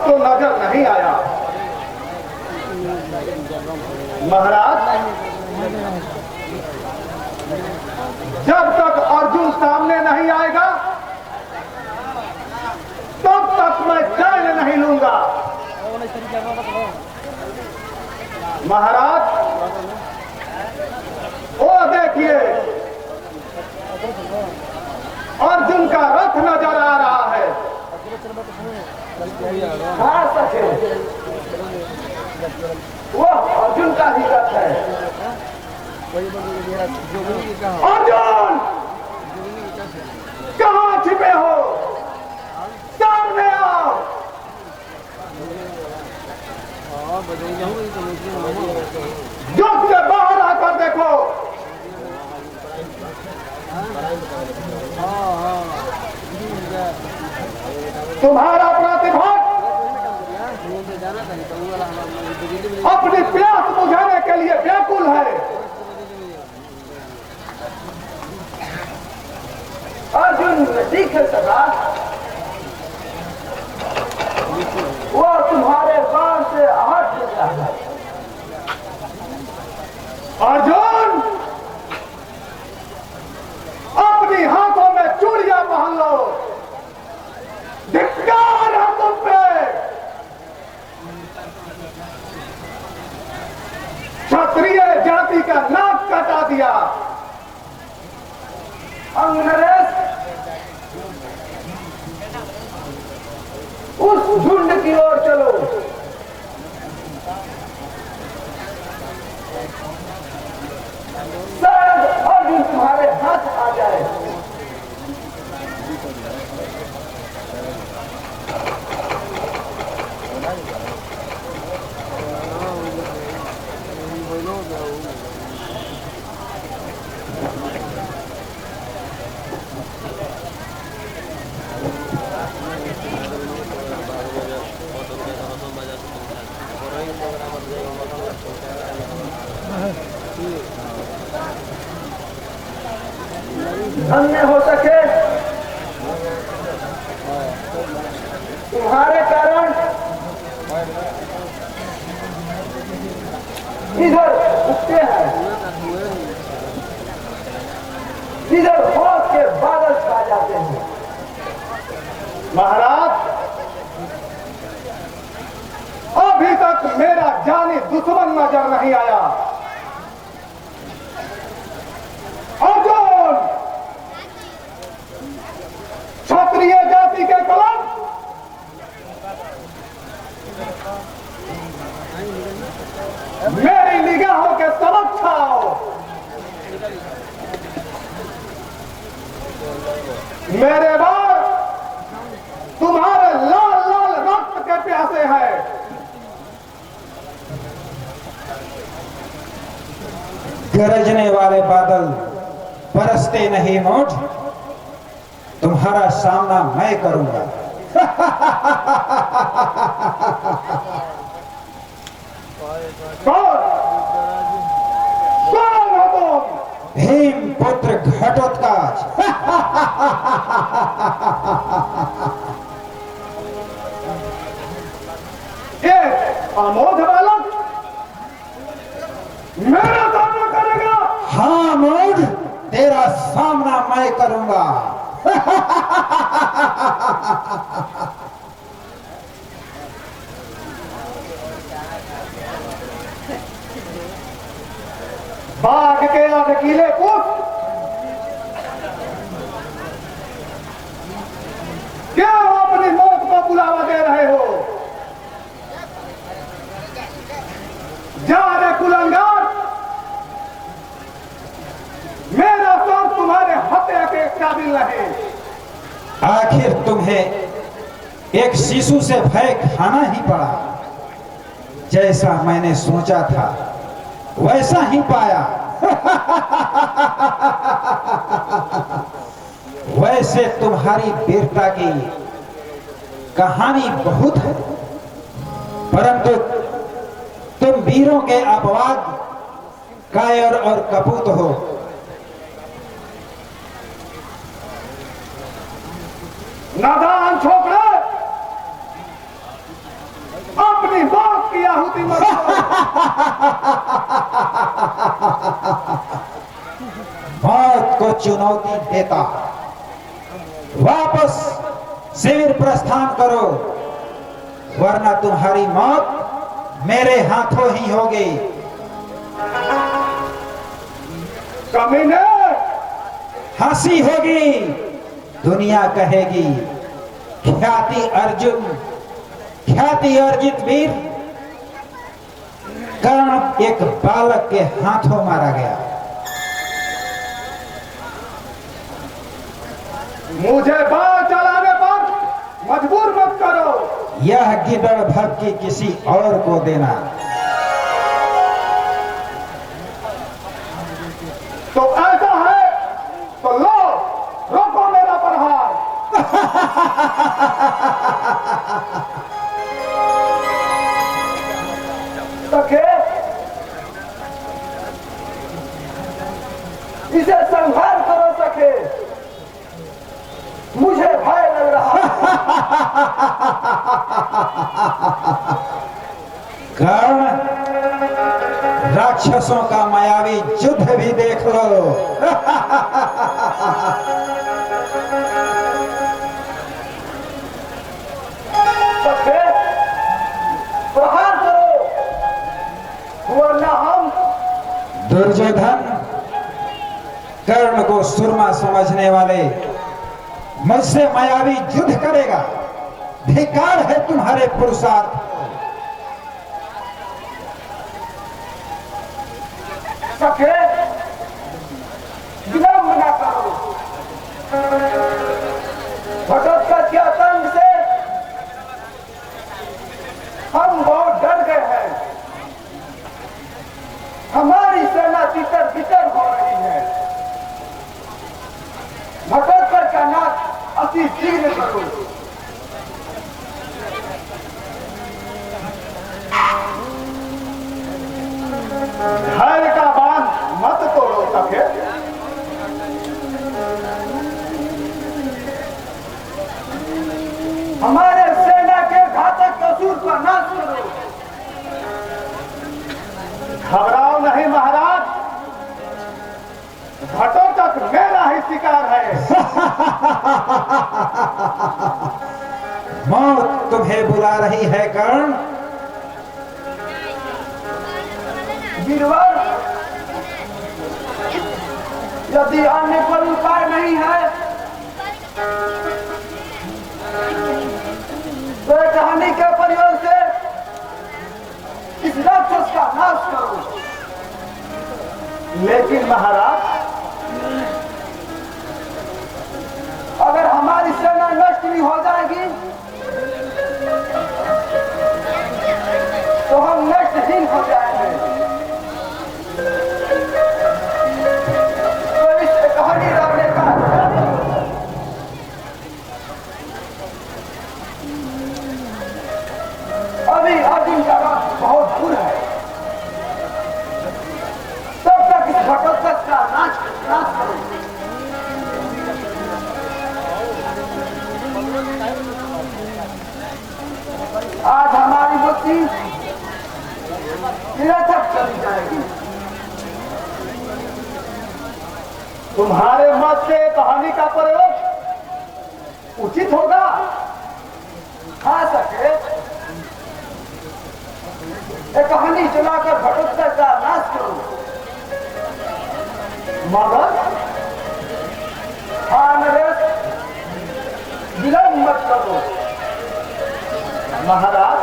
तो नजर नहीं आया। महाराज, जब तक अर्जुन सामने नहीं आएगा तब तक मैं चैन नहीं लूंगा। महाराज, वो देखिए अर्जुन का रथ नजर आ रहा है। हाँ सच है, वो अर्जुन का ही रथ है। अर्जुन, कहाँ छिपे हो? सामने आओ। युद्ध से बाहर आकर देखो। तुम्हारा प्रतिभाग अपनी प्यास बुझाने के लिए व्याकुल है। अर्जुन ठीक है सरदार, वो तुम्हारे बाण से हट चुका है। अर्जुन, अपनी हाथों में चूड़ियां पहन लो। धिक्कार है तुम पे। क्षत्रिय जाति का नाक कटा दिया। अंग्रेज उस झुंड की ओर चलो। शायद अर्जुन तुम्हारे हाथ आ जाए। धन्य हो सके तुम्हारे कारण इधर उठते हैं, इधर होश के बादल छा जाते हैं। महाराज, अभी तक मेरा जानी दुश्मन नजर नहीं आया। अर्जुन, क्षत्रिय जाति के कलंक, मेरी निगाहों के समक्ष आओ। मेरे बाल तुम्हारे लाल लाल रक्त के प्यासे हैं। गरजने वाले बादल बरसते नहीं मोठ, तुम्हारा सामना मैं करूंगा। कौन हो तुम? भीम पुत्र घटोत्कच। ये अमोघ बालक मेरा सामना करेगा? हाँ मोढ़, तेरा सामना मैं करूंगा। बाघ के अधकीले पुष्प क्या अपनी मौत को बुलावा दे रहे हो? जा रे कुलंगार, मेरा सर तुम्हारे हत्या के काबिल नहीं। आखिर तुम्हें एक शिशु से भय खाना ही पड़ा। जैसा मैंने सोचा था वैसा ही पाया। वैसे तुम्हारी वीरता की कहानी बहुत है, परंतु तुम वीरों के अपवाद, कायर और कपूत हो। नादान छोकरे, आहुति मत दो। मौत को चुनौती देता वापस शिविर प्रस्थान करो, वरना तुम्हारी मौत मेरे हाथों ही होगी। कमीने, हंसी होगी, दुनिया कहेगी ख्याति अर्जुन, ख्याति अर्जित वीर कर्ण एक बालक के हाथों मारा गया। मुझे बाल चलाने पर मजबूर मत करो। यह गिदड़ भक्ति किसी और को देना। तो ऐसा है तो लो, रोको मेरा प्रहार। सखे, इसे संहार करो सखे, मुझे भय लग रहा है। कर्ण, राक्षसों का मायावी युद्ध भी देख लो। सखे, प्रहार करो, वरना हम। दुर्योधन, कर्ण को सुरमा समझने वाले मुझसे मायावी युद्ध करेगा। धिक्कार है तुम्हारे पुरुषार्थ। सखे, विलंब न करो। घटोत्कच के आतंक से हम बहुत डर गए हैं। हमारी सेना तितर बितर हो रही है। घटोत्कच का नाश अति शीघ्र करो। धैर्य का बांध मत तोड़ो सखे। हमारे सेना के घातक असुर का नाश करो। घबराओ नहीं महाराज, घटोत्कच मेरा ही शिकार है। मौत तुम्हें बुला रही है कर्ण। वीरवर, यदि अन्य कोई उपाय नहीं है तो कहानी के प्रयोग से इस राक्षस का नाश करो। लेकिन महाराज, अगर हमारी सेना नष्ट भी हो जाएगी तो हम नष्टहीन हो जाएंगे। तो इस कहानी रखने का अभी अर्जुन का रथ बहुत दूर है। तब तक इस घटोत्कच का नाश करो। आज हमारी बुद्धि निरर्थक चली जाएगी। तुम्हारे मत से कहानी का प्रयोग उचित होगा। खा सके एक कहानी चलाकर घटोत्कच का नाश करो, मगर नरेश विलंब मत करो। महाराज,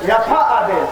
यथा आदेश।